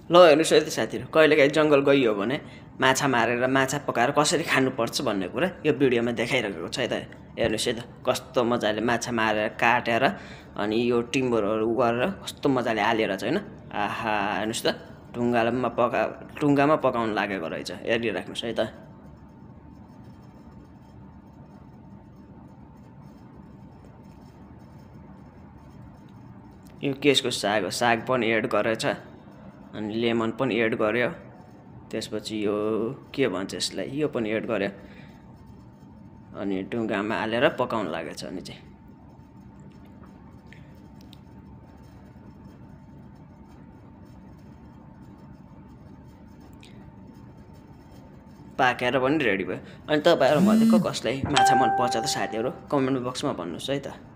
ल हेर्नुहोस् है त साथीहरू, कहिलेकाहीँ जङ्गल गइयो भने माछा मारेर माछा पकाएर कसरी खानुपर्छ भन्ने कुरा यो भिडियोमा देखाइरहेको छ है त। हेर्नुहोस् है त कस्तो मजाले माछा मारेर काटेर अनि यो टिम्बरहरू गरेर कस्तो मजाले हालेर चाहिँ होइन। आहा हेर्नुहोस् त टुङ्गामा पकाउनु लागेको रहेछ। हेरिराख्नुहोस् है त। यो केसको साग हो, साग पनि एड गरेछ अनि लेमन पनि एड गर्यो। त्यसपछि यो के भन्छ यसलाई, यो पनि एड गर्यो अनि ढुङ्गामा हालेर पकाउनु लागेछ। अनि चाहिँ पाकेर पनि रेडी भयो। अनि तपाईँहरू मध्येको कसलाई माछा मन पर्छ त साथीहरू, कमेन्ट बक्समा भन्नुहोस् है त।